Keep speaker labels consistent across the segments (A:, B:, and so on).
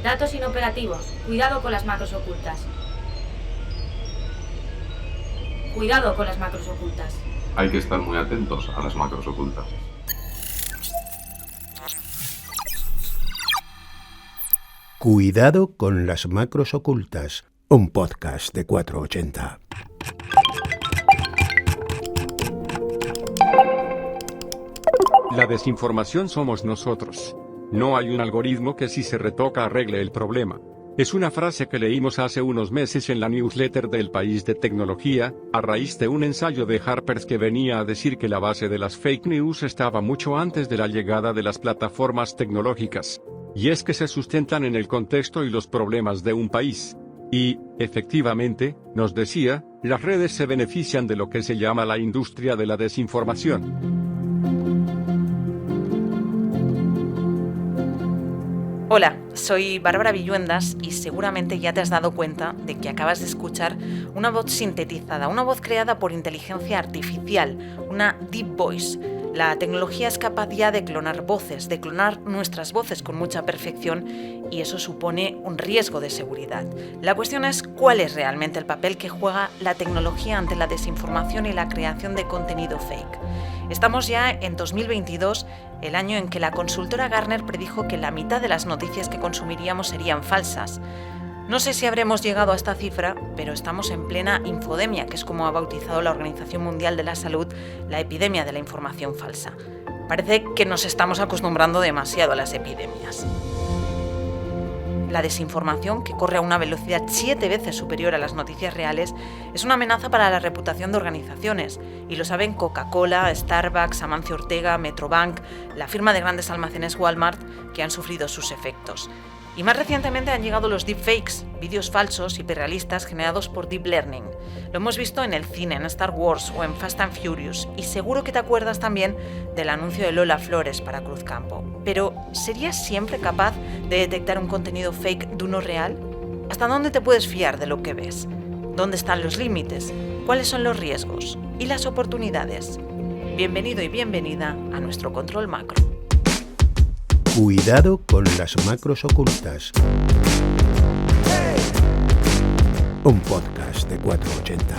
A: Datos inoperativos. Cuidado con las macros ocultas. Cuidado con las macros ocultas.
B: Hay que estar muy atentos a las macros ocultas.
C: Cuidado con las macros ocultas, un podcast de 480.
D: La desinformación somos nosotros. No hay un algoritmo que si se retoca arregle el problema. Es una frase que leímos hace unos meses en la newsletter del País de Tecnología, a raíz de un ensayo de Harper's que venía a decir que la base de las fake news estaba mucho antes de la llegada de las plataformas tecnológicas. Y es que se sustentan en el contexto y los problemas de un país. Y, efectivamente, nos decía, las redes se benefician de lo que se llama la industria de la desinformación.
E: Hola, soy Bárbara Villuendas y seguramente ya te has dado cuenta de que acabas de escuchar una voz sintetizada, una voz creada por inteligencia artificial, una Deep Voice. La tecnología es capaz ya de clonar voces, de clonar nuestras voces con mucha perfección y eso supone un riesgo de seguridad. La cuestión es cuál es realmente el papel que juega la tecnología ante la desinformación y la creación de contenido fake. Estamos ya en 2022, el año en que la consultora Gartner predijo que la mitad de las noticias que consumiríamos serían falsas. No sé si habremos llegado a esta cifra, pero estamos en plena infodemia, que es como ha bautizado la Organización Mundial de la Salud la epidemia de la información falsa. Parece que nos estamos acostumbrando demasiado a las epidemias. La desinformación, que corre a una velocidad 7 veces superior a las noticias reales, es una amenaza para la reputación de organizaciones, y lo saben Coca-Cola, Starbucks, Amancio Ortega, Metrobank, la firma de grandes almacenes Walmart, que han sufrido sus efectos. Y más recientemente han llegado los deepfakes, vídeos falsos hiperrealistas generados por Deep Learning. Lo hemos visto en el cine, en Star Wars o en Fast and Furious, y seguro que te acuerdas también del anuncio de Lola Flores para Cruzcampo. Pero, ¿serías siempre capaz de detectar un contenido fake de uno real? ¿Hasta dónde te puedes fiar de lo que ves? ¿Dónde están los límites? ¿Cuáles son los riesgos? ¿Y las oportunidades? Bienvenido y bienvenida a nuestro Control Macro.
C: Cuidado con las macros ocultas. Un podcast de 480.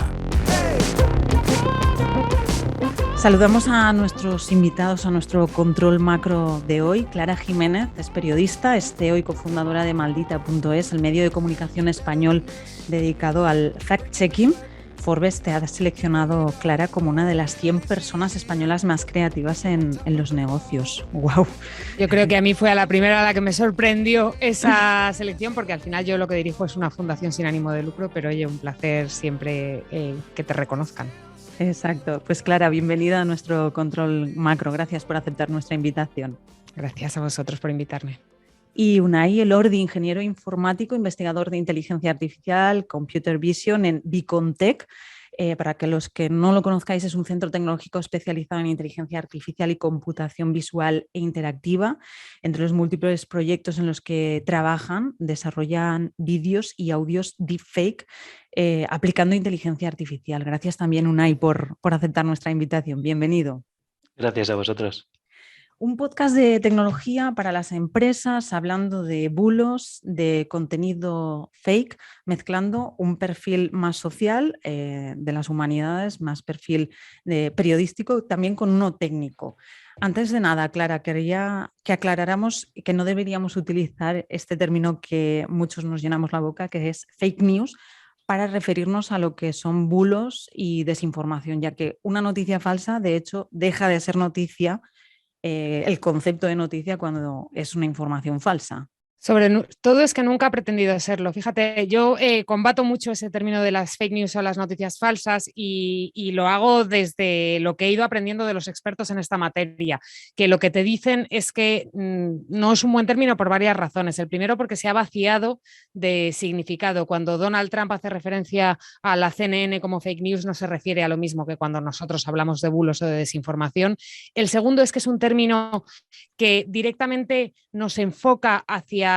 F: Saludamos a nuestros invitados a nuestro Control Macro de hoy. Clara Jiménez es periodista, es CEO y cofundadora de Maldita.es, el medio de comunicación español dedicado al fact-checking. Forbes te ha seleccionado, Clara, como una de las 100 personas españolas más creativas en los negocios. ¡Wow!
G: Yo creo que a mí fue a la primera a la que me sorprendió esa selección, porque al final yo lo que dirijo es una fundación sin ánimo de lucro, pero oye, un placer siempre que te reconozcan.
F: Exacto. Pues Clara, bienvenida a nuestro Control Macro. Gracias por aceptar nuestra invitación.
G: Gracias a vosotros por invitarme.
F: Y Unai Elordi, ingeniero informático, investigador de inteligencia artificial, computer vision en Bicontech. Para que los que no lo conozcáis, es un centro tecnológico especializado en inteligencia artificial y computación visual e interactiva. Entre los múltiples proyectos en los que trabajan, desarrollan vídeos y audios deepfake aplicando inteligencia artificial. Gracias también, Unai, por aceptar nuestra invitación. Bienvenido.
H: Gracias a vosotros.
F: Un podcast de tecnología para las empresas, hablando de bulos, de contenido fake, mezclando un perfil más social de las humanidades, más perfil periodístico, también con uno técnico. Antes de nada, Clara, quería que aclaráramos que no deberíamos utilizar este término que muchos nos llenamos la boca, que es fake news, para referirnos a lo que son bulos y desinformación, ya que una noticia falsa, de hecho, deja de ser noticia, el concepto de noticia, cuando es una información falsa.
G: Sobre todo es que nunca ha pretendido serlo. Fíjate, yo combato mucho ese término de las fake news o las noticias falsas y lo hago desde lo que he ido aprendiendo de los expertos en esta materia, que lo que te dicen es que no es un buen término por varias razones. El primero, porque se ha vaciado de significado. Cuando Donald Trump hace referencia a la CNN como fake news, no se refiere a lo mismo que cuando nosotros hablamos de bulos o de desinformación. El segundo es que es un término que directamente nos enfoca hacia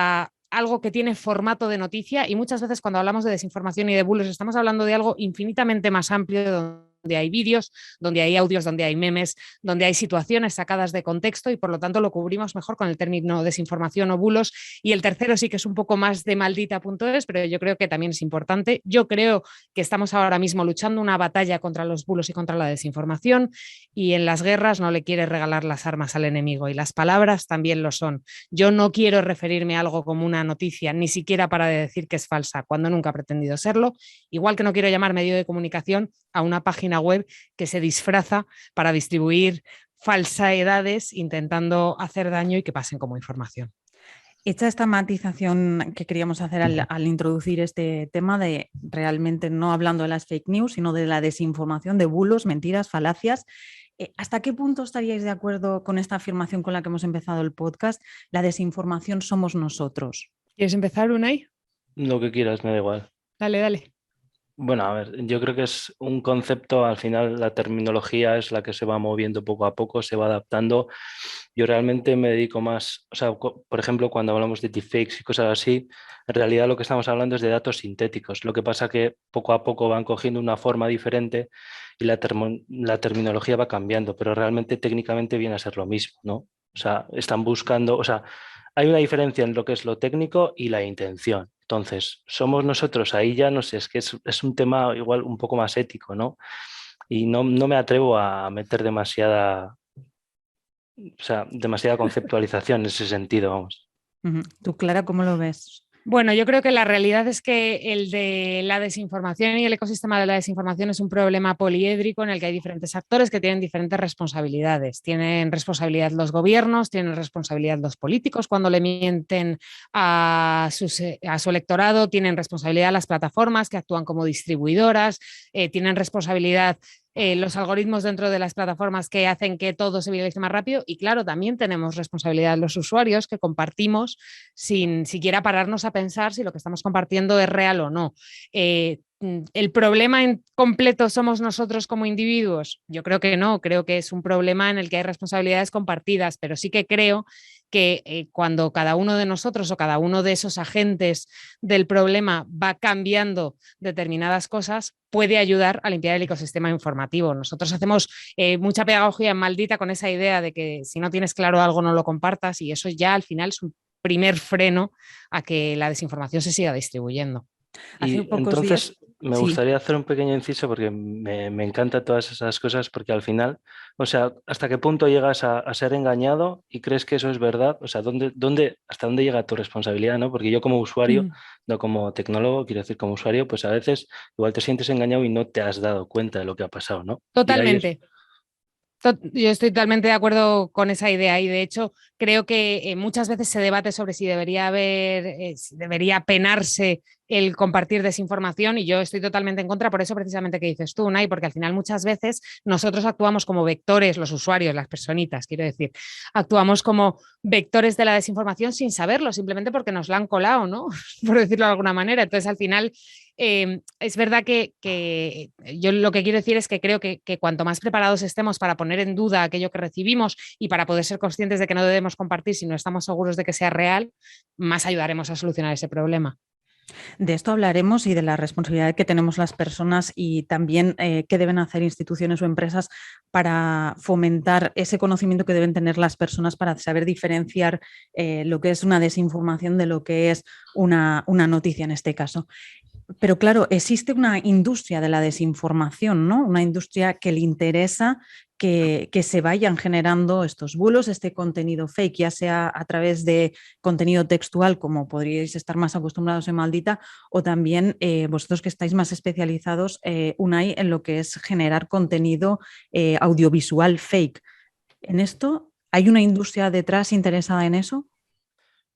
G: algo que tiene formato de noticia, y muchas veces cuando hablamos de desinformación y de bulos estamos hablando de algo infinitamente más amplio, hay vídeos, donde hay audios, donde hay memes, donde hay situaciones sacadas de contexto y por lo tanto lo cubrimos mejor con el término desinformación o bulos. Y el tercero sí que es un poco más de maldita.es, pero yo creo que también es importante. Yo creo que estamos ahora mismo luchando una batalla contra los bulos y contra la desinformación, y en las guerras no le quieres regalar las armas al enemigo, y las palabras también lo son. Yo no quiero referirme a algo como una noticia, ni siquiera para decir que es falsa, cuando nunca ha pretendido serlo, igual que no quiero llamar medio de comunicación a una página web que se disfraza para distribuir falsedades intentando hacer daño y que pasen como información.
F: Hecha esta matización que queríamos hacer al introducir este tema de realmente no hablando de las fake news, sino de la desinformación, de bulos, mentiras, falacias, ¿hasta qué punto estaríais de acuerdo con esta afirmación con la que hemos empezado el podcast? La desinformación somos nosotros.
G: ¿Quieres empezar, Unai?
H: Lo que quieras, me da igual.
G: Dale, dale.
H: Bueno, a ver, yo creo que es un concepto, al final la terminología es la que se va moviendo poco a poco, se va adaptando. Yo realmente me dedico más, o sea, por ejemplo, cuando hablamos de deepfakes y cosas así, en realidad lo que estamos hablando es de datos sintéticos. Lo que pasa que poco a poco van cogiendo una forma diferente y la terminología va cambiando, pero realmente técnicamente viene a ser lo mismo, ¿no? O sea, están buscando, o sea, hay una diferencia en lo que es lo técnico y la intención. Entonces, somos nosotros, ahí ya no sé, es que es un tema igual un poco más ético, ¿no? Y no me atrevo a meter demasiada conceptualización en ese sentido, vamos.
F: ¿Tú, Clara, cómo lo ves?
G: Bueno, yo creo que la realidad es que el de la desinformación y el ecosistema de la desinformación es un problema poliédrico en el que hay diferentes actores que tienen diferentes responsabilidades. Tienen responsabilidad los gobiernos, tienen responsabilidad los políticos cuando le mienten a su electorado, tienen responsabilidad las plataformas que actúan como distribuidoras, tienen responsabilidad los algoritmos dentro de las plataformas que hacen que todo se viralice más rápido, y claro, también tenemos responsabilidad los usuarios que compartimos sin siquiera pararnos a pensar si lo que estamos compartiendo es real o no. ¿El problema en completo somos nosotros como individuos? Yo creo que no, creo que es un problema en el que hay responsabilidades compartidas, pero sí que creo que cuando cada uno de nosotros o cada uno de esos agentes del problema va cambiando determinadas cosas, puede ayudar a limpiar el ecosistema informativo. Nosotros hacemos mucha pedagogía maldita con esa idea de que si no tienes claro algo no lo compartas, y eso ya al final es un primer freno a que la desinformación se siga distribuyendo.
H: Y entonces me gustaría hacer un pequeño inciso porque me encantan todas esas cosas, porque al final, o sea, ¿hasta qué punto llegas a ser engañado y crees que eso es verdad? O sea, ¿hasta dónde llega tu responsabilidad, ¿no? Porque yo como usuario, no como tecnólogo, quiero decir como usuario, pues a veces igual te sientes engañado y no te has dado cuenta de lo que ha pasado, ¿no?
G: Totalmente. Yo estoy totalmente de acuerdo con esa idea, y de hecho creo que muchas veces se debate sobre si debería penarse el compartir desinformación, y yo estoy totalmente en contra por eso precisamente que dices tú, Unai, porque al final muchas veces nosotros actuamos como vectores, los usuarios, las personitas, quiero decir, actuamos como vectores de la desinformación sin saberlo, simplemente porque nos la han colado, ¿no? Por decirlo de alguna manera. Entonces al final es verdad que yo lo que quiero decir es que creo que cuanto más preparados estemos para poner en duda aquello que recibimos y para poder ser conscientes de que no debemos compartir si no estamos seguros de que sea real, más ayudaremos a solucionar ese problema.
F: De esto hablaremos y de la responsabilidad que tenemos las personas, y también qué deben hacer instituciones o empresas para fomentar ese conocimiento que deben tener las personas para saber diferenciar lo que es una desinformación de lo que es una noticia en este caso. Pero claro, existe una industria de la desinformación, ¿no? Una industria que le interesa que se vayan generando estos bulos, este contenido fake, ya sea a través de contenido textual, como podríais estar más acostumbrados en Maldita, o también vosotros que estáis más especializados, Unai, en lo que es generar contenido audiovisual fake. ¿En esto hay una industria detrás interesada en eso?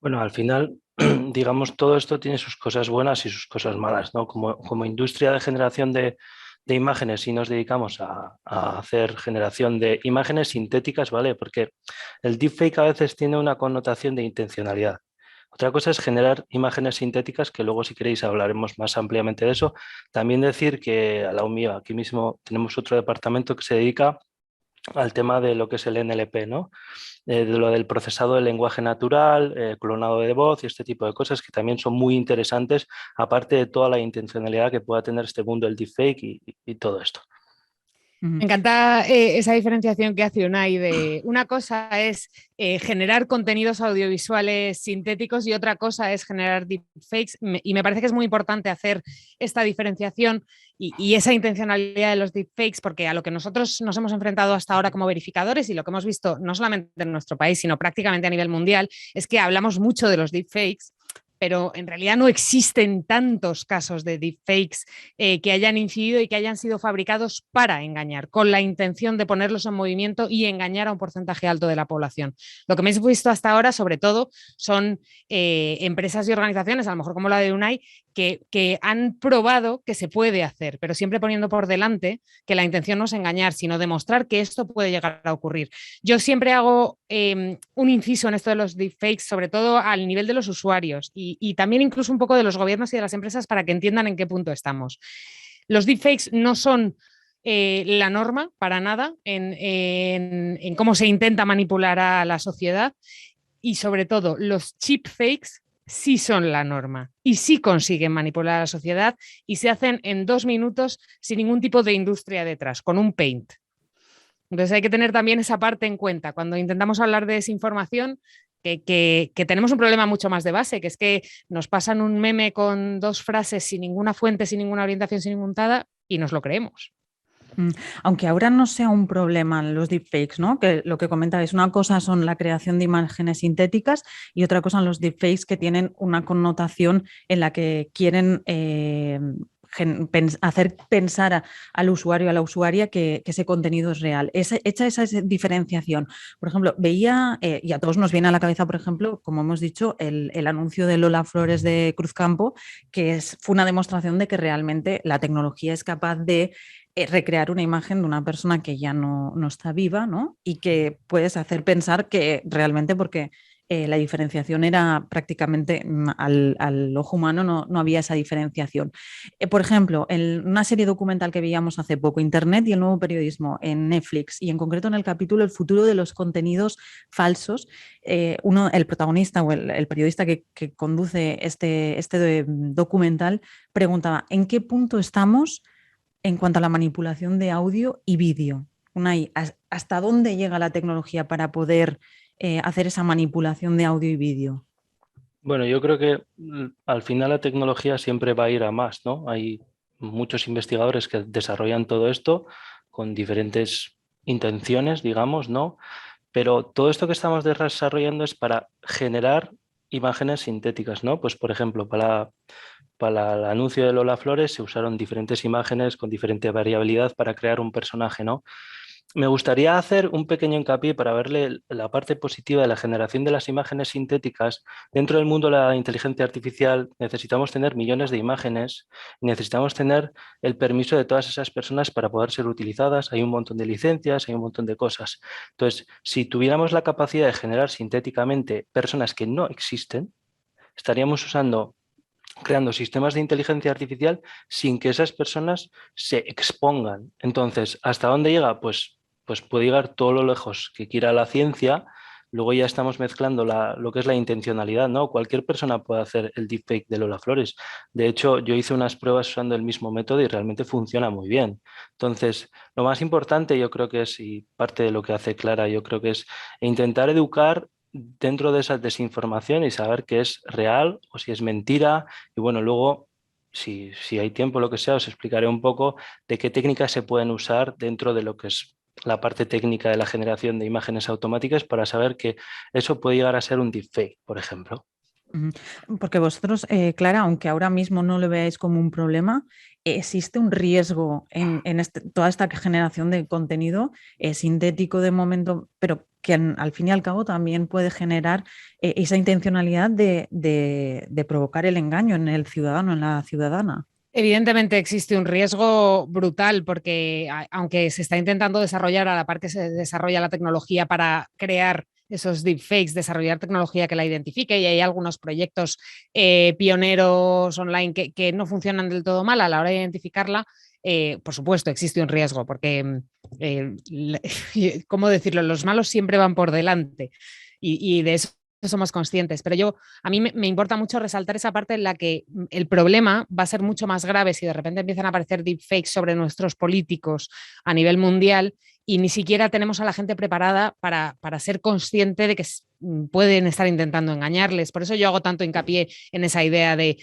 H: Bueno, al final, digamos, todo esto tiene sus cosas buenas y sus cosas malas, ¿no? Como industria de generación de imágenes, si nos dedicamos a hacer generación de imágenes sintéticas, ¿vale? Porque el deepfake a veces tiene una connotación de intencionalidad. Otra cosa es generar imágenes sintéticas, que luego si queréis hablaremos más ampliamente de eso. También decir que al lado mío, aquí mismo, tenemos otro departamento que se dedica al tema de lo que es el NLP, ¿no? De lo del procesado del lenguaje natural, clonado de voz y este tipo de cosas que también son muy interesantes, aparte de toda la intencionalidad que pueda tener este mundo del deepfake y todo esto.
G: Me encanta esa diferenciación que hace Unai de una cosa es generar contenidos audiovisuales sintéticos y otra cosa es generar deepfakes, y me parece que es muy importante hacer esta diferenciación y esa intencionalidad de los deepfakes, porque a lo que nosotros nos hemos enfrentado hasta ahora como verificadores y lo que hemos visto no solamente en nuestro país, sino prácticamente a nivel mundial, es que hablamos mucho de los deepfakes, pero en realidad no existen tantos casos de deepfakes que hayan incidido y que hayan sido fabricados para engañar, con la intención de ponerlos en movimiento y engañar a un porcentaje alto de la población. Lo que me he visto hasta ahora, sobre todo, son empresas y organizaciones, a lo mejor como la de Unai, que han probado que se puede hacer, pero siempre poniendo por delante que la intención no es engañar, sino demostrar que esto puede llegar a ocurrir. Yo siempre hago un inciso en esto de los deepfakes, sobre todo al nivel de los usuarios y también incluso un poco de los gobiernos y de las empresas para que entiendan en qué punto estamos. Los deepfakes no son la norma para nada en cómo se intenta manipular a la sociedad, y sobre todo los cheap fakes sí son la norma y sí consiguen manipular a la sociedad y se hacen en 2 minutos sin ningún tipo de industria detrás, con un paint. Entonces hay que tener también esa parte en cuenta cuando intentamos hablar de desinformación, que tenemos un problema mucho más de base, que es que nos pasan un meme con 2 frases sin ninguna fuente, sin ninguna orientación, sin ningún nada, y nos lo creemos.
F: Aunque ahora no sea un problema los deepfakes, ¿no? Que lo que comentabais, una cosa son la creación de imágenes sintéticas y otra cosa son los deepfakes que tienen una connotación en la que quieren hacer pensar al usuario, a la usuaria que ese contenido es real. Hecha esa diferenciación. Por ejemplo, veía, y a todos nos viene a la cabeza, por ejemplo, como hemos dicho, el anuncio de Lola Flores de Cruzcampo, que fue una demostración de que realmente la tecnología es capaz de recrear una imagen de una persona que ya no está viva, ¿no? Y que puedes hacer pensar que realmente, porque la diferenciación era prácticamente al ojo humano, no había esa diferenciación. Por ejemplo, en una serie documental que veíamos hace poco, Internet y el nuevo periodismo, en Netflix, y en concreto en el capítulo El futuro de los contenidos falsos, el protagonista o el periodista que conduce este documental preguntaba: ¿en qué punto estamos en cuanto a la manipulación de audio y vídeo? Unai, ¿hasta dónde llega la tecnología para poder hacer esa manipulación de audio y vídeo?
H: Bueno, yo creo que al final la tecnología siempre va a ir a más, ¿no? Hay muchos investigadores que desarrollan todo esto con diferentes intenciones, digamos, ¿no? Pero todo esto que estamos desarrollando es para generar imágenes sintéticas, ¿no? Pues, por ejemplo, para el anuncio de Lola Flores se usaron diferentes imágenes con diferente variabilidad para crear un personaje, ¿no? Me gustaría hacer un pequeño hincapié para verle la parte positiva de la generación de las imágenes sintéticas. Dentro del mundo de la inteligencia artificial necesitamos tener millones de imágenes, necesitamos tener el permiso de todas esas personas para poder ser utilizadas. Hay un montón de licencias, hay un montón de cosas. Entonces, si tuviéramos la capacidad de generar sintéticamente personas que no existen, estaríamos creando sistemas de inteligencia artificial sin que esas personas se expongan. Entonces, ¿hasta dónde llega? Pues puede llegar todo lo lejos que quiera la ciencia. Luego ya estamos mezclando lo que es la intencionalidad, ¿no? Cualquier persona puede hacer el deepfake de Lola Flores. De hecho, yo hice unas pruebas usando el mismo método y realmente funciona muy bien. Entonces, lo más importante yo creo que es, y parte de lo que hace Clara, yo creo que es intentar educar dentro de esa desinformación y saber qué es real o si es mentira. Y bueno, luego, si hay tiempo, lo que sea, os explicaré un poco de qué técnicas se pueden usar dentro de lo que es la parte técnica de la generación de imágenes automáticas para saber que eso puede llegar a ser un deepfake, por ejemplo.
F: Porque vosotros, Clara, aunque ahora mismo no lo veáis como un problema, existe un riesgo en toda esta generación de contenido sintético de momento, pero que al fin y al cabo también puede generar esa intencionalidad de provocar el engaño en el ciudadano, en la ciudadana.
G: Evidentemente existe un riesgo brutal porque aunque se está intentando desarrollar a la par que se desarrolla la tecnología para crear esos deepfakes, desarrollar tecnología que la identifique, y hay algunos proyectos pioneros online que no funcionan del todo mal a la hora de identificarla, por supuesto existe un riesgo porque, ¿cómo decirlo? Los malos siempre van por delante y de eso somos conscientes, pero a mí me importa mucho resaltar esa parte en la que el problema va a ser mucho más grave si de repente empiezan a aparecer deepfakes sobre nuestros políticos a nivel mundial y ni siquiera tenemos a la gente preparada para ser consciente de que pueden estar intentando engañarles. Por eso yo hago tanto hincapié en esa idea de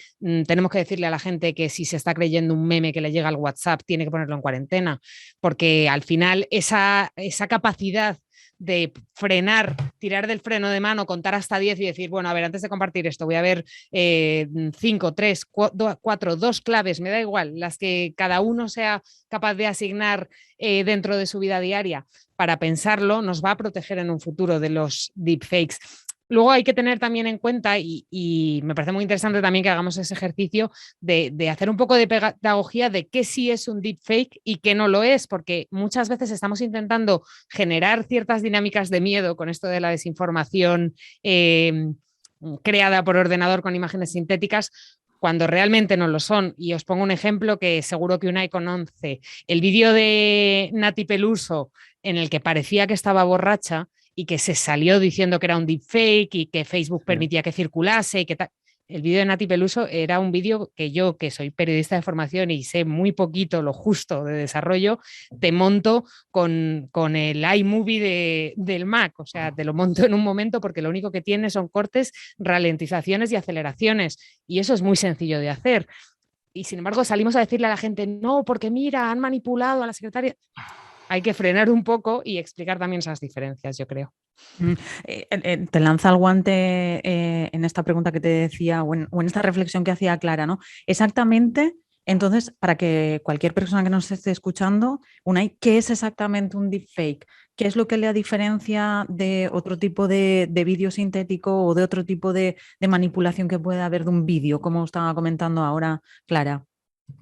G: tenemos que decirle a la gente que si se está creyendo un meme que le llega al WhatsApp tiene que ponerlo en cuarentena, porque al final esa capacidad de frenar, tirar del freno de mano, contar hasta 10 y decir, bueno, a ver, antes de compartir esto voy a ver 5, 3, 4, 2 claves, me da igual, las que cada uno sea capaz de asignar dentro de su vida diaria para pensarlo, nos va a proteger en un futuro de los deepfakes. Luego hay que tener también en cuenta, y me parece muy interesante también que hagamos ese ejercicio de hacer un poco de pedagogía de qué sí es un deepfake y qué no lo es, porque muchas veces estamos intentando generar ciertas dinámicas de miedo con esto de la desinformación creada por ordenador con imágenes sintéticas, cuando realmente no lo son. Y os pongo un ejemplo que seguro que Unai conoce. El vídeo de Nati Peluso en el que parecía que estaba borracha y que se salió diciendo que era un deepfake y que Facebook permitía que circulase y que tal. El vídeo de Nati Peluso era un vídeo que yo, que soy periodista de formación y sé muy poquito, lo justo de desarrollo, te monto con el iMovie del Mac. O sea, te lo monto en un momento porque lo único que tiene son cortes, ralentizaciones y aceleraciones. Y eso es muy sencillo de hacer. Y sin embargo salimos a decirle a la gente, no, porque mira, han manipulado a la secretaria. Hay que frenar un poco y explicar también esas diferencias, yo creo.
F: Te lanza el guante en esta pregunta que te decía o en esta reflexión que hacía Clara, ¿no? Exactamente, entonces, para que cualquier persona que nos esté escuchando, Unai, ¿qué es exactamente un deepfake? ¿Qué es lo que le diferencia de otro tipo de vídeo sintético o de otro tipo de manipulación que puede haber de un vídeo, como estaba comentando ahora Clara?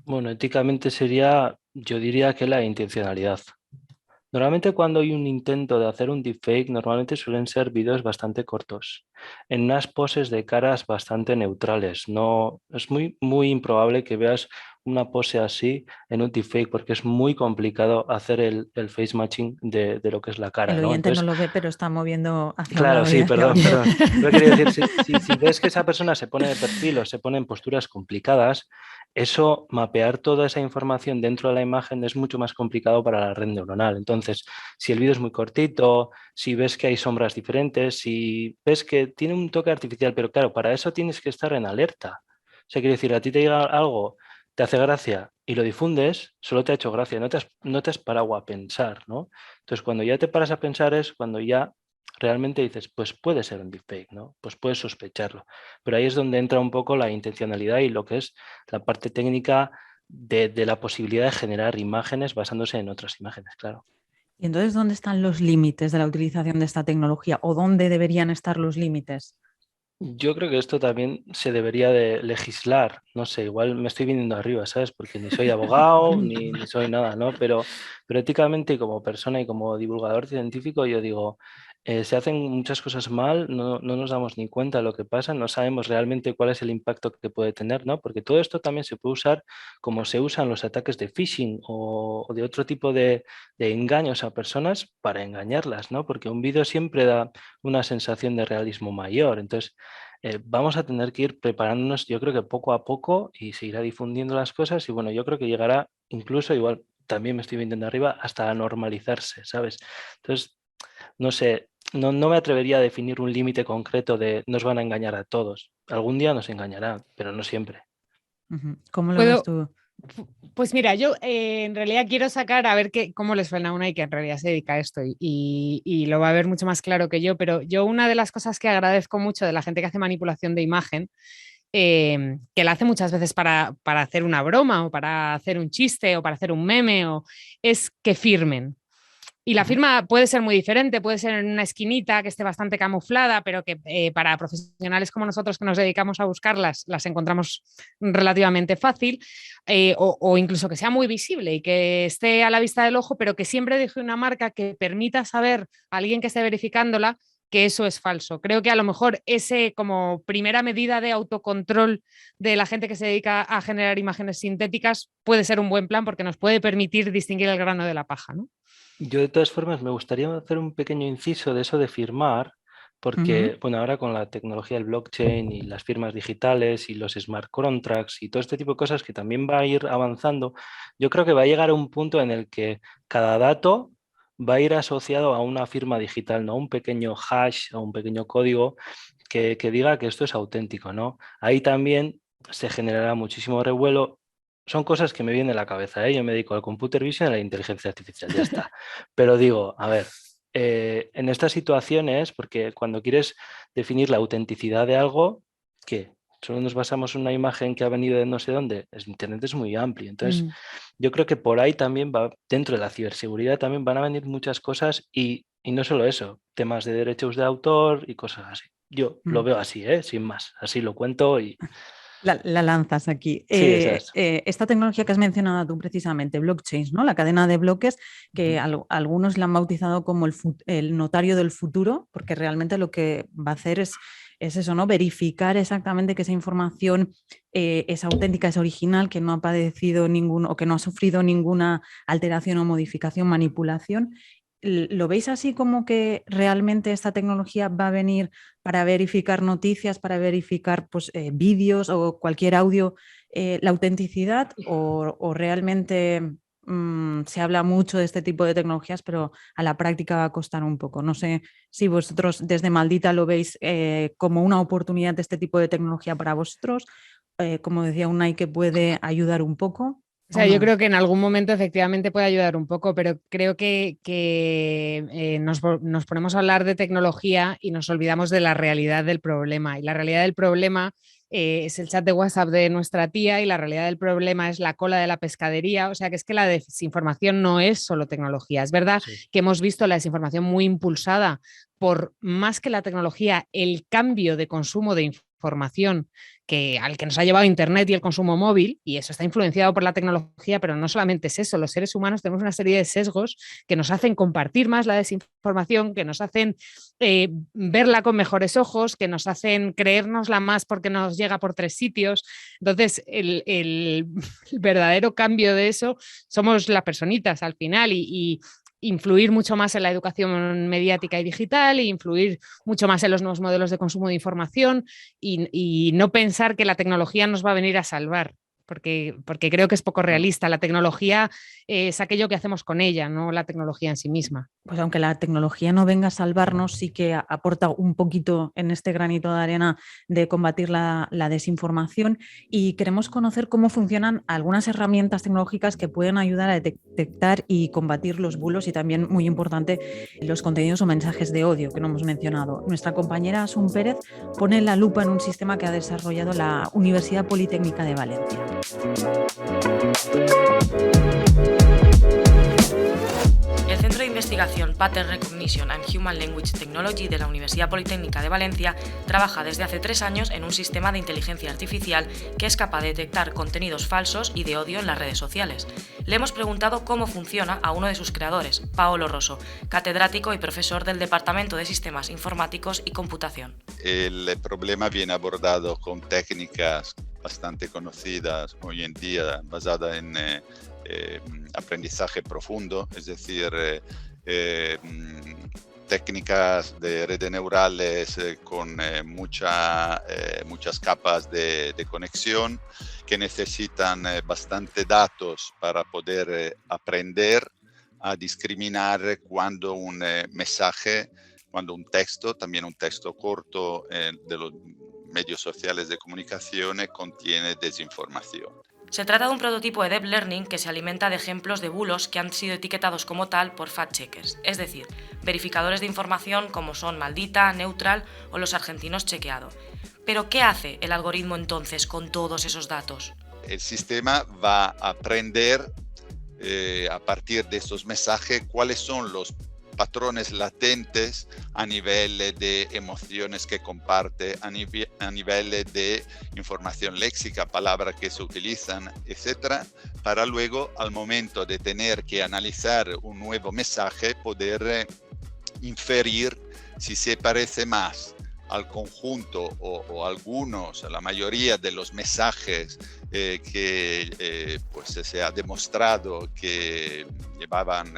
H: Bueno, éticamente sería, yo diría que la intencionalidad. Normalmente cuando hay un intento de hacer un deepfake, normalmente suelen ser vídeos bastante cortos, en unas poses de caras bastante neutrales. No, es muy improbable que veas una pose así en un deepfake porque es muy complicado hacer el face matching de lo que es la cara,
F: El
H: ¿no?
F: oyente
H: Entonces,
F: no lo ve, pero está moviendo hacia un
H: claro,
F: lado y
H: sí,
F: hacia
H: perdón.
F: otro.
H: Pero quería decir, si ves que esa persona se pone de perfil o se pone en posturas complicadas, eso, mapear toda esa información dentro de la imagen es mucho más complicado para la red neuronal. Entonces, si el vídeo es muy cortito, si ves que hay sombras diferentes, si ves que tiene un toque artificial, pero claro, para eso tienes que estar en alerta. O sea, quiere decir, a ti te llega algo, te hace gracia y lo difundes, solo te ha hecho gracia, no te has parado a pensar, ¿no? Entonces, cuando ya te paras a pensar es cuando ya realmente dices, pues puede ser un deepfake, ¿no? Pues puedes sospecharlo. Pero ahí es donde entra un poco la intencionalidad y lo que es la parte técnica de la posibilidad de generar imágenes basándose en otras imágenes, claro.
F: Y entonces, ¿dónde están los límites de la utilización de esta tecnología o dónde deberían estar los límites?
H: Yo creo que esto también se debería de legislar, no sé, igual me estoy viniendo arriba, ¿sabes? Porque ni soy abogado ni soy nada, ¿no? Pero éticamente y como persona y como divulgador científico yo digo, se hacen muchas cosas mal, no nos damos ni cuenta de lo que pasa, no sabemos realmente cuál es el impacto que puede tener, ¿no? Porque todo esto también se puede usar como se usan los ataques de phishing o de otro tipo de engaños a personas para engañarlas, ¿no? Porque un vídeo siempre da una sensación de realismo mayor, entonces vamos a tener que ir preparándonos, yo creo que poco a poco y se irá difundiendo las cosas y bueno, yo creo que llegará incluso, igual también me estoy vendiendo arriba, hasta a normalizarse, ¿sabes? Entonces, no sé, no me atrevería a definir un límite concreto de nos van a engañar a todos. Algún día nos engañará, pero no siempre.
F: ¿Cómo lo ves tú?
G: Pues mira, yo en realidad quiero sacar a ver cómo les suena a una y que en realidad se dedica a esto y lo va a ver mucho más claro que yo, pero yo una de las cosas que agradezco mucho de la gente que hace manipulación de imagen, que la hace muchas veces para hacer una broma o para hacer un chiste o para hacer un meme, es que firmen. Y la firma puede ser muy diferente, puede ser en una esquinita que esté bastante camuflada, pero que para profesionales como nosotros que nos dedicamos a buscarlas, las encontramos relativamente fácil, o incluso que sea muy visible y que esté a la vista del ojo, pero que siempre deje una marca que permita saber a alguien que esté verificándola que eso es falso. Creo que a lo mejor ese como primera medida de autocontrol de la gente que se dedica a generar imágenes sintéticas puede ser un buen plan porque nos puede permitir distinguir el grano de la paja, ¿no?
H: Yo de todas formas me gustaría hacer un pequeño inciso de eso de firmar, porque bueno, ahora con la tecnología del blockchain y las firmas digitales y los smart contracts y todo este tipo de cosas que también va a ir avanzando, yo creo que va a llegar a un punto en el que cada dato va a ir asociado a una firma digital, ¿no? Un pequeño hash o un pequeño código que diga que esto es auténtico, ¿no? Ahí también se generará muchísimo revuelo. Son cosas que me vienen a la cabeza, ¿eh? Yo me dedico al computer vision y a la inteligencia artificial, ya está. Pero digo, a ver, en estas situaciones, porque cuando quieres definir la autenticidad de algo, ¿qué? Solo nos basamos en una imagen que ha venido de no sé dónde. Internet es muy amplio. Entonces, yo creo que por ahí también va, dentro de la ciberseguridad también van a venir muchas cosas y no solo eso, temas de derechos de autor y cosas así. Yo lo veo así, sin más. Así lo cuento y...
F: La lanzas aquí.
H: Sí,
F: esta tecnología que has mencionado tú precisamente, blockchains, ¿no? La cadena de bloques, que algunos la han bautizado como el notario del futuro, porque realmente lo que va a hacer es eso, ¿no? Verificar exactamente que esa información es auténtica, es original, que no ha padecido o que no ha sufrido ninguna alteración o modificación, manipulación. ¿Lo veis así como que realmente esta tecnología va a venir para verificar noticias, para verificar pues, vídeos o cualquier audio, la autenticidad? ¿O realmente se habla mucho de este tipo de tecnologías, pero a la práctica va a costar un poco? No sé si vosotros desde Maldita lo veis como una oportunidad de este tipo de tecnología para vosotros, como decía Unai, que puede ayudar un poco.
G: O sea, yo creo que en algún momento efectivamente puede ayudar un poco, pero creo que nos ponemos a hablar de tecnología y nos olvidamos de la realidad del problema. Y la realidad del problema es el chat de WhatsApp de nuestra tía y la realidad del problema es la cola de la pescadería. O sea, que es que la desinformación no es solo tecnología. Es verdad que hemos visto la desinformación muy impulsada por, más que la tecnología, el cambio de consumo de información al que nos ha llevado Internet y el consumo móvil, y eso está influenciado por la tecnología, pero no solamente es eso, los seres humanos tenemos una serie de sesgos que nos hacen compartir más la desinformación, que nos hacen verla con mejores ojos, que nos hacen creérnosla más porque nos llega por 3 sitios. Entonces, el verdadero cambio de eso somos las personitas al final y influir mucho más en la educación mediática y digital, e influir mucho más en los nuevos modelos de consumo de información y no pensar que la tecnología nos va a venir a salvar, porque creo que es poco realista. La tecnología es aquello que hacemos con ella, no la tecnología en sí misma.
F: Pues aunque la tecnología no venga a salvarnos, sí que aporta un poquito en este granito de arena de combatir la desinformación, y queremos conocer cómo funcionan algunas herramientas tecnológicas que pueden ayudar a detectar y combatir los bulos y también, muy importante, los contenidos o mensajes de odio que no hemos mencionado. Nuestra compañera Asun Pérez pone la lupa en un sistema que ha desarrollado la Universidad Politécnica de Valencia.
A: El Centro de Investigación Pattern Recognition and Human Language Technology de la Universidad Politécnica de Valencia trabaja desde hace 3 años en un sistema de inteligencia artificial que es capaz de detectar contenidos falsos y de odio en las redes sociales. Le hemos preguntado cómo funciona a uno de sus creadores, Paolo Rosso, catedrático y profesor del Departamento de Sistemas Informáticos y Computación.
I: El problema viene abordado con técnicas bastante conocidas hoy en día, basadas en aprendizaje profundo, es decir, técnicas de redes neurales con muchas capas de conexión que necesitan bastante datos para poder aprender a discriminar cuando un mensaje, cuando un texto, también un texto corto de los medios sociales de comunicación, contiene desinformación.
A: Se trata de un prototipo de Deep Learning que se alimenta de ejemplos de bulos que han sido etiquetados como tal por fact-checkers, es decir, verificadores de información como son Maldita, Neutral o los argentinos Chequeado. Pero, ¿qué hace el algoritmo entonces con todos esos datos?
I: El sistema va a aprender a partir de estos mensajes cuáles son los patrones latentes a nivel de emociones que comparte, a nivel de información léxica, palabras que se utilizan, etc., para luego, al momento de tener que analizar un nuevo mensaje, poder inferir si se parece más al conjunto o algunos, a la mayoría de los mensajes que pues se ha demostrado que llevaban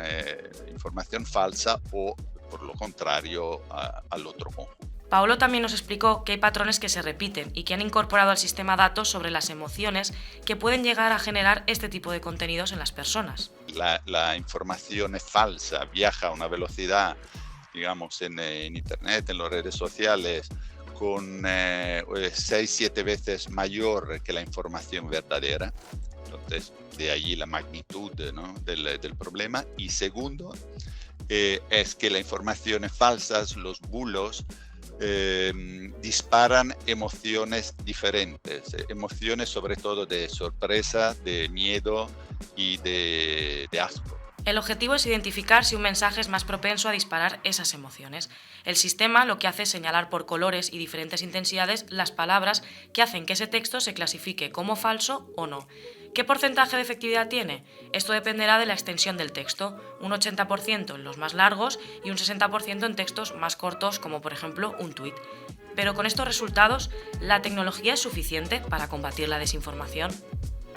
I: información falsa, o por lo contrario al otro conjunto.
A: Paolo también nos explicó que hay patrones que se repiten y que han incorporado al sistema datos sobre las emociones que pueden llegar a generar este tipo de contenidos en las personas.
I: La información falsa viaja a una velocidad, digamos, en Internet, en las redes sociales, con 6-7 veces mayor que la información verdadera. Entonces, de allí la magnitud, ¿no?, del problema. Y segundo, es que las informaciones falsas, los bulos, disparan emociones diferentes, emociones sobre todo de sorpresa, de miedo y de asco.
A: El objetivo es identificar si un mensaje es más propenso a disparar esas emociones. El sistema lo que hace es señalar por colores y diferentes intensidades las palabras que hacen que ese texto se clasifique como falso o no. ¿Qué porcentaje de efectividad tiene? Esto dependerá de la extensión del texto, un 80% en los más largos y un 60% en textos más cortos, como por ejemplo un tuit. Pero con estos resultados, ¿la tecnología es suficiente para combatir la desinformación?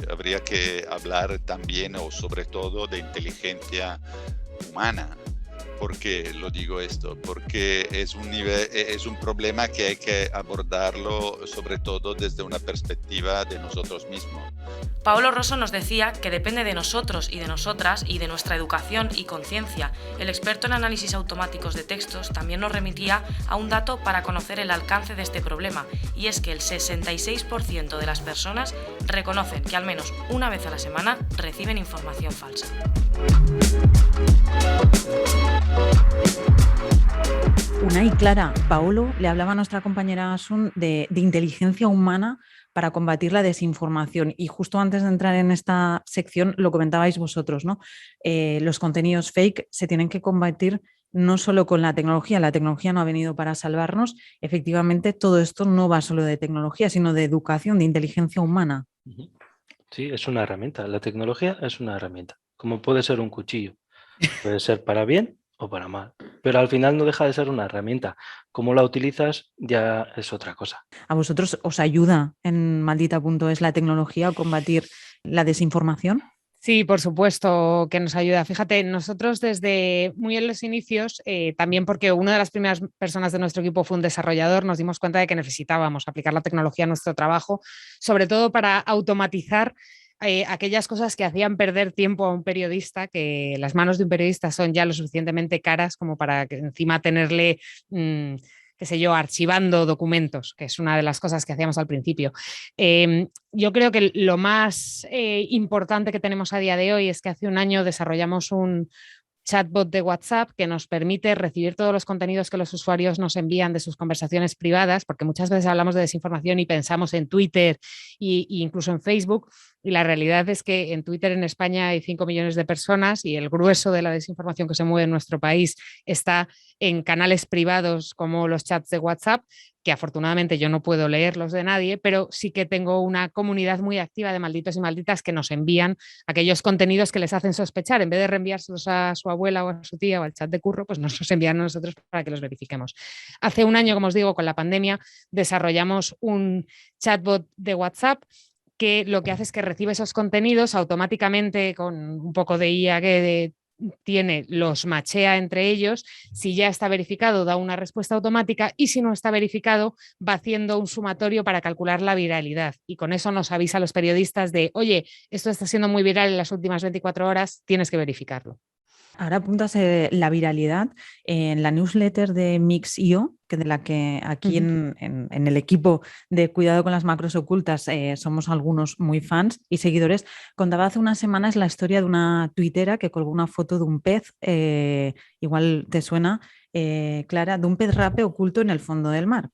I: Habría que hablar también o sobre todo de inteligencia humana. ¿Por qué lo digo esto? Porque es un problema que hay que abordarlo sobre todo desde una perspectiva de nosotros mismos.
A: Paolo Rosso nos decía que depende de nosotros y de nosotras y de nuestra educación y conciencia. El experto en análisis automáticos de textos también nos remitía a un dato para conocer el alcance de este problema, y es que el 66% de las personas reconocen que al menos una vez a la semana reciben información falsa.
F: Una y clara, Paolo le hablaba a nuestra compañera Asun de inteligencia humana para combatir la desinformación. Y justo antes de entrar en esta sección lo comentabais vosotros, ¿no? Los contenidos fake se tienen que combatir no solo con la tecnología no ha venido para salvarnos. Efectivamente, todo esto no va solo de tecnología, sino de educación, de inteligencia humana.
H: Sí, es una herramienta. La tecnología es una herramienta, como puede ser un cuchillo. Puede ser para bien o para mal, pero al final no deja de ser una herramienta. Cómo la utilizas ya es otra cosa.
F: ¿A vosotros os ayuda en Maldita.es la tecnología a combatir la desinformación?
G: Sí, por supuesto que nos ayuda. Fíjate, nosotros desde muy en los inicios, también porque una de las primeras personas de nuestro equipo fue un desarrollador, nos dimos cuenta de que necesitábamos aplicar la tecnología a nuestro trabajo, sobre todo para automatizar aquellas cosas que hacían perder tiempo a un periodista, que las manos de un periodista son ya lo suficientemente caras como para que encima tenerle, qué sé yo, archivando documentos, que es una de las cosas que hacíamos al principio. Yo creo que lo más importante que tenemos a día de hoy es que hace un año desarrollamos un chatbot de WhatsApp que nos permite recibir todos los contenidos que los usuarios nos envían de sus conversaciones privadas, porque muchas veces hablamos de desinformación y pensamos en Twitter e incluso en Facebook, y la realidad es que en Twitter en España hay 5 millones de personas y el grueso de la desinformación que se mueve en nuestro país está en canales privados como los chats de WhatsApp, que afortunadamente yo no puedo leerlos de nadie, pero sí que tengo una comunidad muy activa de malditos y malditas que nos envían aquellos contenidos que les hacen sospechar. En vez de reenviárselos a su abuela o a su tía o al chat de curro, pues nos los envían a nosotros para que los verifiquemos. Hace un año, como os digo, con la pandemia, desarrollamos un chatbot de WhatsApp que lo que hace es que recibe esos contenidos automáticamente con un poco de IA que tiene, los machea entre ellos. Si ya está verificado, da una respuesta automática, y si no está verificado, va haciendo un sumatorio para calcular la viralidad. Y con eso nos avisa a los periodistas de, oye, esto está siendo muy viral en las últimas 24 horas, tienes que verificarlo.
F: Ahora apuntas la viralidad en la newsletter de Mix.io, que de la que aquí en el equipo de Cuidado con las Macros Ocultas somos algunos muy fans y seguidores. Contaba hace unas semanas la historia de una tuitera que colgó una foto de un pez, igual te suena, Clara, de un pez rape oculto en el fondo del mar.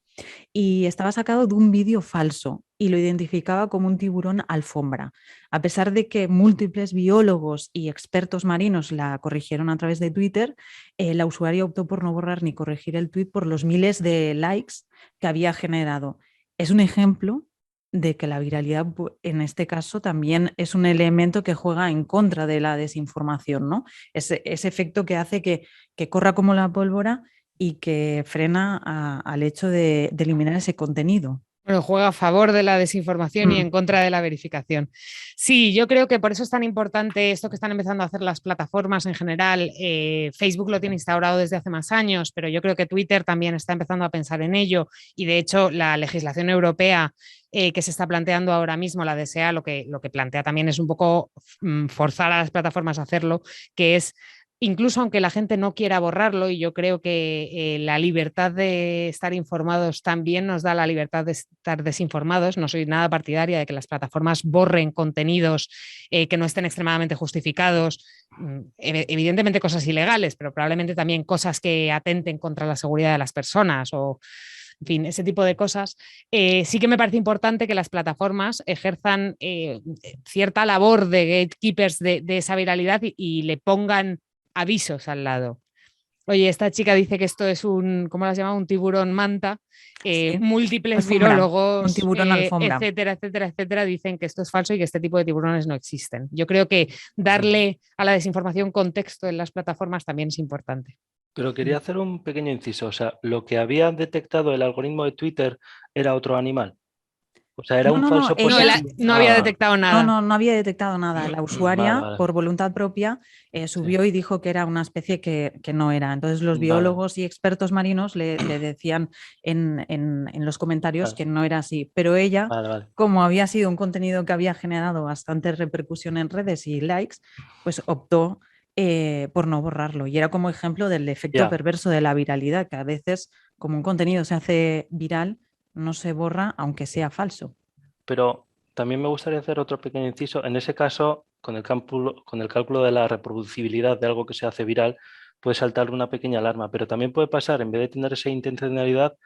F: Y estaba sacado de un vídeo falso y lo identificaba como un tiburón alfombra. A pesar de que múltiples biólogos y expertos marinos la corrigieron a través de Twitter, la usuaria optó por no borrar ni corregir el tuit por los miles de likes que había generado. Es un ejemplo de que la viralidad, en este caso, también es un elemento que juega en contra de la desinformación, ¿no? Ese efecto que hace que corra como la pólvora y que frena al hecho de eliminar ese contenido.
G: Bueno, juega a favor de la desinformación y en contra de la verificación. Sí, yo creo que por eso es tan importante esto que están empezando a hacer las plataformas en general. Facebook lo tiene instaurado desde hace más años, pero yo creo que Twitter también está empezando a pensar en ello y de hecho la legislación europea que se está planteando ahora mismo, la DSA, lo que plantea también es un poco forzar a las plataformas a hacerlo, que es incluso aunque la gente no quiera borrarlo, y yo creo que la libertad de estar informados también nos da la libertad de estar desinformados. No soy nada partidaria de que las plataformas borren contenidos que no estén extremadamente justificados, evidentemente cosas ilegales, pero probablemente también cosas que atenten contra la seguridad de las personas o en fin, ese tipo de cosas. Sí que me parece importante que las plataformas ejerzan cierta labor de gatekeepers de esa viralidad y le pongan avisos al lado. Oye, esta chica dice que esto es un, ¿cómo las llama? Un tiburón manta.
F: Sí,
G: Múltiples
F: alfombra,
G: virólogos,
F: un tiburón alfombra.
G: etcétera, etcétera, etcétera, dicen que esto es falso y que este tipo de tiburones no existen. Yo creo que darle a la desinformación contexto en las plataformas también es importante.
H: Pero quería hacer un pequeño inciso. O sea, lo que había detectado el algoritmo de Twitter era otro animal. O sea, era un falso positivo.
G: No había detectado nada.
F: No había detectado nada. La usuaria,
H: Vale.
F: por voluntad propia, subió y dijo que era una especie que no era. Entonces los biólogos y expertos marinos le decían en los comentarios que no era así. Pero ella, como había sido un contenido que había generado bastante repercusión en redes y likes, pues optó por no borrarlo. Y era como ejemplo del efecto perverso de la viralidad, que a veces, como un contenido se hace viral, no se borra aunque sea falso.
H: Pero también me gustaría hacer otro pequeño inciso. En ese caso, con el cálculo de la reproducibilidad de algo que se hace viral, puede saltar una pequeña alarma, pero también puede pasar, en vez de tener esa intencionalidad,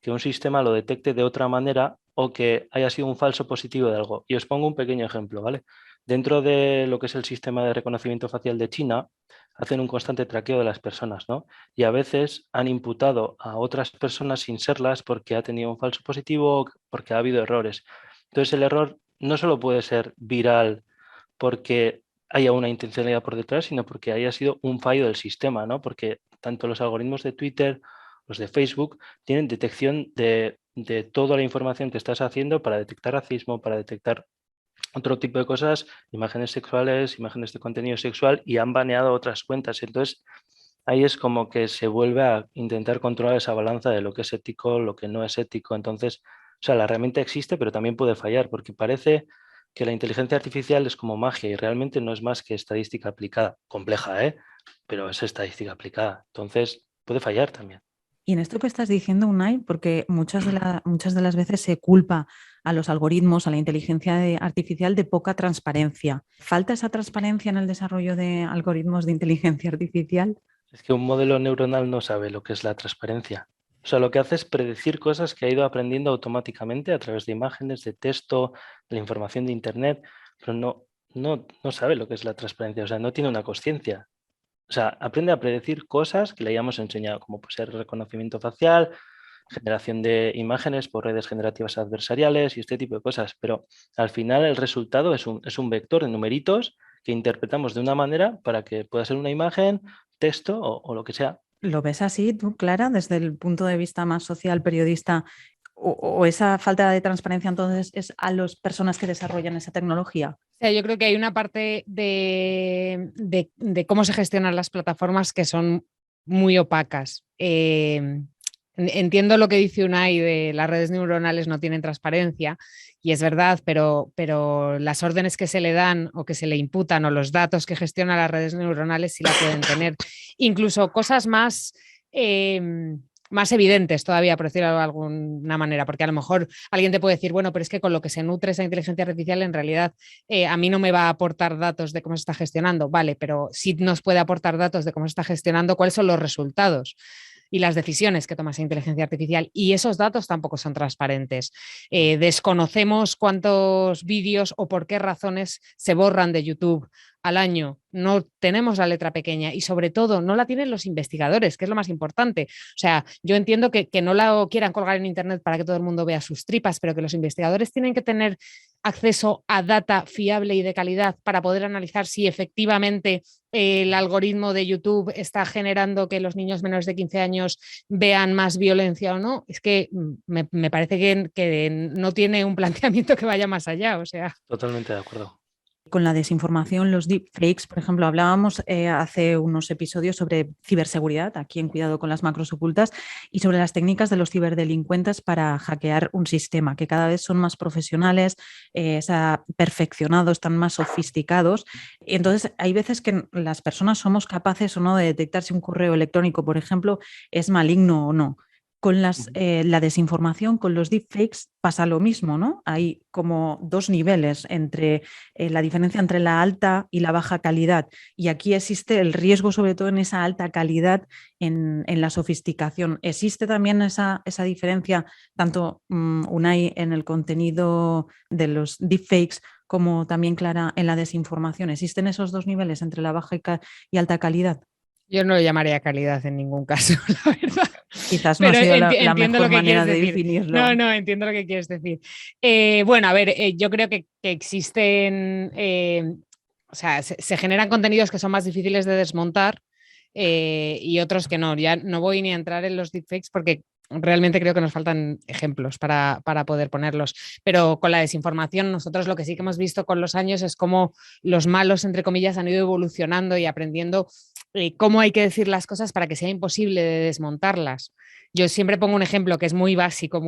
H: que un sistema lo detecte de otra manera o que haya sido un falso positivo de algo. Y os pongo un pequeño ejemplo, ¿vale? Dentro de lo que es el sistema de reconocimiento facial de China, hacen un constante traqueo de las personas, ¿no? Y a veces han imputado a otras personas sin serlas porque ha tenido un falso positivo, porque ha habido errores. Entonces el error no solo puede ser viral porque haya una intencionalidad por detrás, sino porque haya sido un fallo del sistema, ¿no? Porque tanto los algoritmos de Twitter, los de Facebook, tienen detección de toda la información que estás haciendo para detectar racismo, para detectar otro tipo de cosas, imágenes sexuales, imágenes de contenido sexual, y han baneado otras cuentas. Entonces, ahí es como que se vuelve a intentar controlar esa balanza de lo que es ético, lo que no es ético. Entonces, o sea, la herramienta existe, pero también puede fallar, porque parece que la inteligencia artificial es como magia y realmente no es más que estadística aplicada. Compleja, pero es estadística aplicada. Entonces, puede fallar también.
F: Y en esto que estás diciendo, Unai, porque muchas de las veces se culpa a los algoritmos, a la inteligencia artificial de poca transparencia. ¿Falta esa transparencia en el desarrollo de algoritmos de inteligencia artificial?
H: Es que un modelo neuronal no sabe lo que es la transparencia. O sea, lo que hace es predecir cosas que ha ido aprendiendo automáticamente a través de imágenes, de texto, de la información de Internet, pero no sabe lo que es la transparencia, o sea, no tiene una conciencia. O sea, aprende a predecir cosas que le hayamos enseñado, como puede ser reconocimiento facial, generación de imágenes por redes generativas adversariales y este tipo de cosas. Pero al final el resultado es un vector de numeritos que interpretamos de una manera para que pueda ser una imagen, texto o lo que sea.
F: ¿Lo ves así tú, Clara, desde el punto de vista más social, periodista? ¿O esa falta de transparencia entonces es a las personas que desarrollan esa tecnología?
G: O sea, yo creo que hay una parte de cómo se gestionan las plataformas que son muy opacas. Entiendo lo que dice Unai de las redes neuronales no tienen transparencia y es verdad, pero las órdenes que se le dan o que se le imputan o los datos que gestionan las redes neuronales sí la pueden tener. Incluso cosas más evidentes todavía, por decirlo de alguna manera, porque a lo mejor alguien te puede decir, bueno, pero es que con lo que se nutre esa inteligencia artificial en realidad a mí no me va a aportar datos de cómo se está gestionando, vale, pero sí nos puede aportar datos de cómo se está gestionando, cuáles son los resultados y las decisiones que toma esa inteligencia artificial, y esos datos tampoco son transparentes. Desconocemos cuántos vídeos o por qué razones se borran de YouTube al año. No tenemos la letra pequeña y sobre todo no la tienen los investigadores, que es lo más importante. O sea, yo entiendo que no la quieran colgar en internet para que todo el mundo vea sus tripas, pero que los investigadores tienen que tener acceso a data fiable y de calidad para poder analizar si efectivamente el algoritmo de YouTube está generando que los niños menores de 15 años vean más violencia o no. Es que me parece que no tiene un planteamiento que vaya más allá. O sea.
H: Totalmente de acuerdo.
F: Con la desinformación, los deepfakes, por ejemplo, hablábamos hace unos episodios sobre ciberseguridad, aquí en Cuidado con las macros ocultas, y sobre las técnicas de los ciberdelincuentes para hackear un sistema, que cada vez son más profesionales, se ha perfeccionado, están más sofisticados. Y entonces, hay veces que las personas somos capaces o no de detectar si un correo electrónico, por ejemplo, es maligno o no. Con la desinformación, con los deepfakes pasa lo mismo, ¿no? Hay como dos niveles entre la diferencia entre la alta y la baja calidad. Y aquí existe el riesgo, sobre todo en esa alta calidad, en la sofisticación. ¿Existe también esa diferencia, tanto Unai, en el contenido de los deepfakes como también, Clara, en la desinformación? ¿Existen esos dos niveles entre la baja y alta calidad?
G: Yo no lo llamaría calidad en ningún caso, la verdad.
F: Quizás no ha sido la mejor manera de
G: decir.
F: definirlo.
G: No, entiendo lo que quieres decir. Bueno, a ver, yo creo que existen, o sea, se generan contenidos que son más difíciles de desmontar y otros que no. Ya no voy ni a entrar en los deepfakes porque realmente creo que nos faltan ejemplos para poder ponerlos. Pero con la desinformación, nosotros lo que sí que hemos visto con los años es cómo los malos, entre comillas, han ido evolucionando y aprendiendo cómo hay que decir las cosas para que sea imposible de desmontarlas. Yo siempre pongo un ejemplo que es muy básico,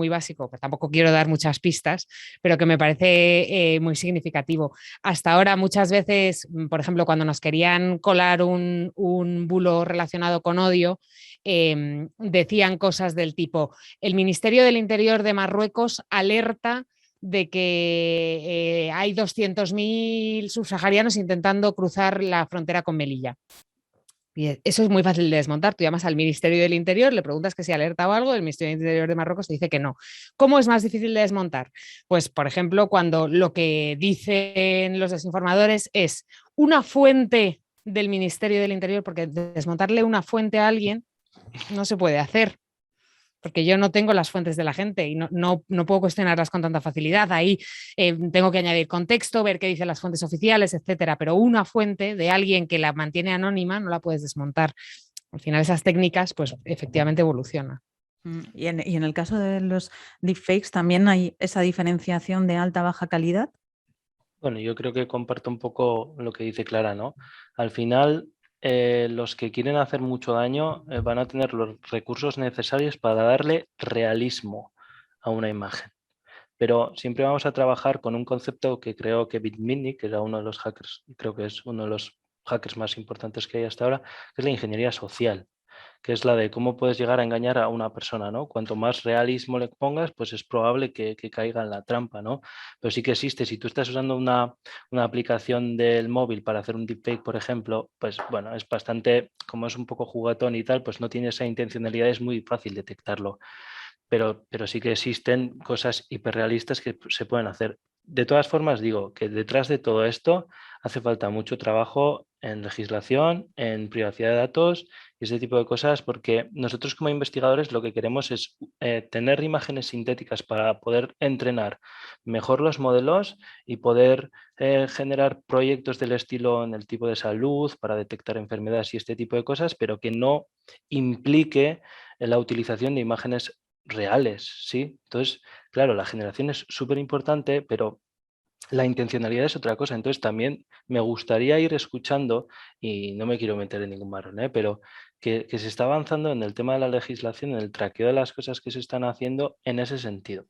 G: que tampoco quiero dar muchas pistas, pero que me parece muy significativo. Hasta ahora muchas veces, por ejemplo, cuando nos querían colar un bulo relacionado con odio, decían cosas del tipo: el Ministerio del Interior de Marruecos alerta de que hay 200.000 subsaharianos intentando cruzar la frontera con Melilla. Y eso es muy fácil de desmontar. Tú llamas al Ministerio del Interior, le preguntas que si alerta o algo, el Ministerio del Interior de Marruecos te dice que no. ¿Cómo es más difícil de desmontar? Pues, por ejemplo, cuando lo que dicen los desinformadores es una fuente del Ministerio del Interior, porque desmontarle una fuente a alguien no se puede hacer, porque yo no tengo las fuentes de la gente y no puedo cuestionarlas con tanta facilidad. Ahí tengo que añadir contexto, ver qué dicen las fuentes oficiales, etcétera. Pero una fuente de alguien que la mantiene anónima no la puedes desmontar. Al final esas técnicas, pues efectivamente evolucionan.
F: Y en el caso de los deepfakes, ¿también hay esa diferenciación de alta-baja calidad?
H: Bueno, yo creo que comparto un poco lo que dice Clara, ¿no? Al final, los que quieren hacer mucho daño van a tener los recursos necesarios para darle realismo a una imagen. Pero siempre vamos a trabajar con un concepto que creo que Bitmini, que era uno de los hackers, creo que es uno de los hackers más importantes que hay hasta ahora, que es la ingeniería social, que es la de cómo puedes llegar a engañar a una persona, ¿no? Cuanto más realismo le pongas, pues es probable que caiga en la trampa, ¿no? Pero sí que existe. Si tú estás usando una aplicación del móvil para hacer un deepfake, por ejemplo, pues bueno, es bastante, como es un poco juguetón y tal, pues no tiene esa intencionalidad, es muy fácil detectarlo. Pero sí que existen cosas hiperrealistas que se pueden hacer. De todas formas, digo que detrás de todo esto hace falta mucho trabajo en legislación, en privacidad de datos y ese tipo de cosas, porque nosotros como investigadores lo que queremos es tener imágenes sintéticas para poder entrenar mejor los modelos y poder generar proyectos del estilo en el tipo de salud para detectar enfermedades y este tipo de cosas, pero que no implique la utilización de imágenes reales, ¿sí? Entonces, claro, la generación es súper importante, pero la intencionalidad es otra cosa. Entonces, también me gustaría ir escuchando, y no me quiero meter en ningún marrón, pero que se está avanzando en el tema de la legislación, en el traqueo de las cosas que se están haciendo en ese sentido.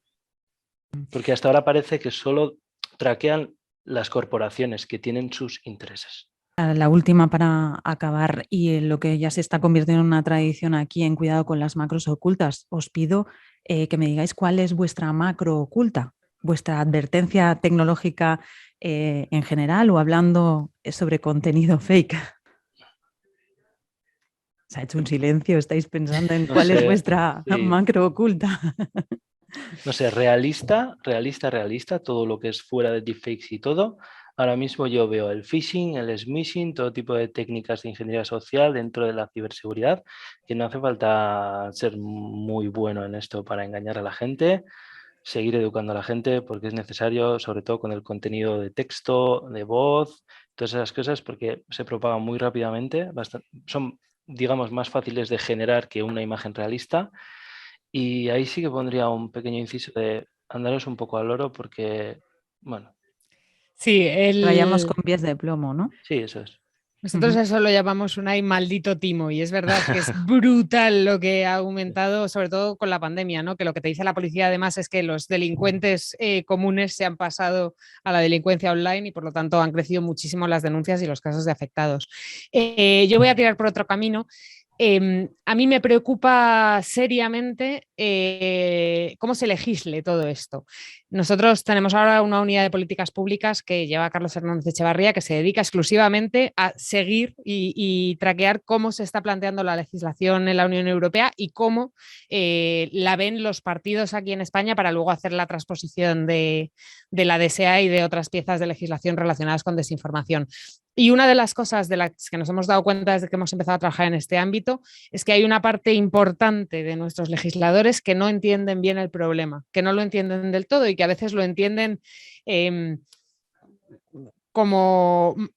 H: Porque hasta ahora parece que solo traquean las corporaciones que tienen sus intereses.
F: La última para acabar, y lo que ya se está convirtiendo en una tradición aquí en Cuidado con las macros ocultas, os pido que me digáis cuál es vuestra macro oculta, vuestra advertencia tecnológica en general o hablando sobre contenido fake. Se ha hecho un silencio, estáis pensando en cuál es vuestra macro oculta.
H: No sé, realista, todo lo que es fuera de deepfakes y todo. Ahora mismo yo veo el phishing, el smishing, todo tipo de técnicas de ingeniería social dentro de la ciberseguridad, que no hace falta ser muy bueno en esto para engañar a la gente. seguir educando a la gente porque es necesario, sobre todo con el contenido de texto, de voz, todas esas cosas, porque se propagan muy rápidamente, son, digamos, más fáciles de generar que una imagen realista. Y ahí sí que pondría un pequeño inciso de andaros un poco al loro porque, bueno.
G: Sí,
F: Vayamos con pies de plomo, ¿no?
H: Sí, eso es.
G: Nosotros a eso lo llamamos un ay maldito timo, y es verdad que es brutal lo que ha aumentado, sobre todo con la pandemia, ¿no? Que lo que te dice la policía además es que los delincuentes comunes se han pasado a la delincuencia online y por lo tanto han crecido muchísimo las denuncias y los casos de afectados. Yo voy a tirar por otro camino. A mí me preocupa seriamente cómo se legisle todo esto. Nosotros tenemos ahora una unidad de políticas públicas que lleva Carlos Hernández Echevarría, que se dedica exclusivamente a seguir y traquear cómo se está planteando la legislación en la Unión Europea y cómo la ven los partidos aquí en España para luego hacer la transposición de la DSA y de otras piezas de legislación relacionadas con desinformación. Y una de las cosas de las que nos hemos dado cuenta desde que hemos empezado a trabajar en este ámbito es que hay una parte importante de nuestros legisladores que no entienden bien el problema, que no lo entienden del todo y que a veces lo entienden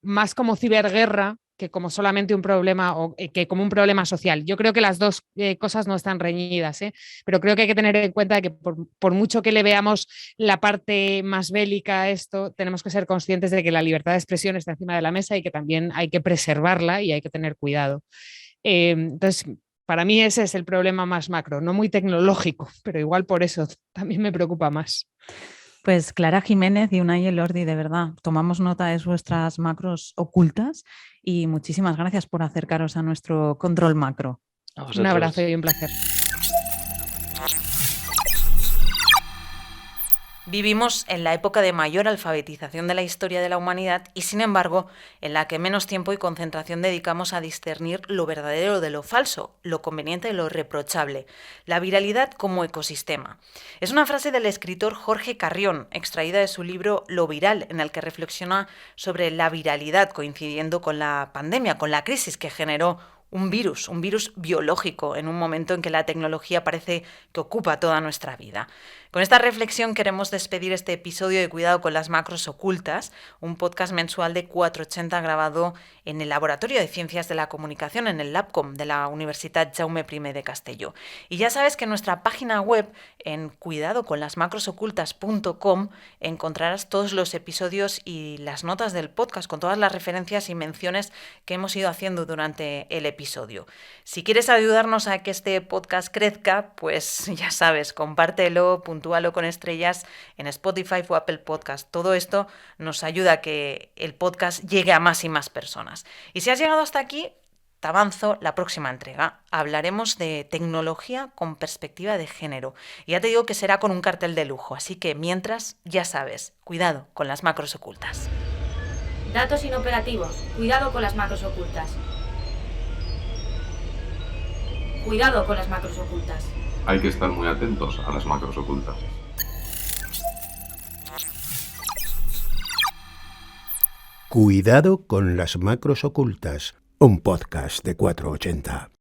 G: más como ciberguerra que como solamente un problema o que como un problema social. Yo creo que las dos cosas no están reñidas, pero creo que hay que tener en cuenta que por mucho que le veamos la parte más bélica a esto, tenemos que ser conscientes de que la libertad de expresión está encima de la mesa y que también hay que preservarla y hay que tener cuidado. Entonces, para mí ese es el problema más macro, no muy tecnológico, pero igual por eso también me preocupa más.
F: Pues Clara Jiménez y Unai Elordi, de verdad, tomamos nota de vuestras macros ocultas y muchísimas gracias por acercaros a nuestro control macro.
G: Un abrazo y un placer.
E: Vivimos en la época de mayor alfabetización de la historia de la humanidad y, sin embargo, en la que menos tiempo y concentración dedicamos a discernir lo verdadero de lo falso, lo conveniente de lo reprochable, la viralidad como ecosistema. Es una frase del escritor Jorge Carrión, extraída de su libro Lo viral, en el que reflexiona sobre la viralidad coincidiendo con la pandemia, con la crisis que generó un virus biológico en un momento en que la tecnología parece que ocupa toda nuestra vida. Con esta reflexión queremos despedir este episodio de Cuidado con las macros ocultas, un podcast mensual de 480 grabado en el Laboratorio de Ciencias de la Comunicación, en el LabCom de la Universitat Jaume I de Castelló. Y ya sabes que en nuestra página web, en cuidadoconlasmacrosocultas.com, encontrarás todos los episodios y las notas del podcast con todas las referencias y menciones que hemos ido haciendo durante el episodio. Si quieres ayudarnos a que este podcast crezca, pues ya sabes, compártelo, puntúalo con estrellas en Spotify o Apple Podcast. Todo esto nos ayuda a que el podcast llegue a más y más personas. Y si has llegado hasta aquí, te avanzo la próxima entrega. Hablaremos de tecnología con perspectiva de género. Y ya te digo que será con un cartel de lujo. Así que mientras, ya sabes, cuidado con las macros ocultas.
J: Datos inoperativos. Cuidado con las macros ocultas. Cuidado con las macros ocultas.
B: Hay que estar muy atentos a las macros ocultas.
C: Cuidado con las macros ocultas, un podcast de 480.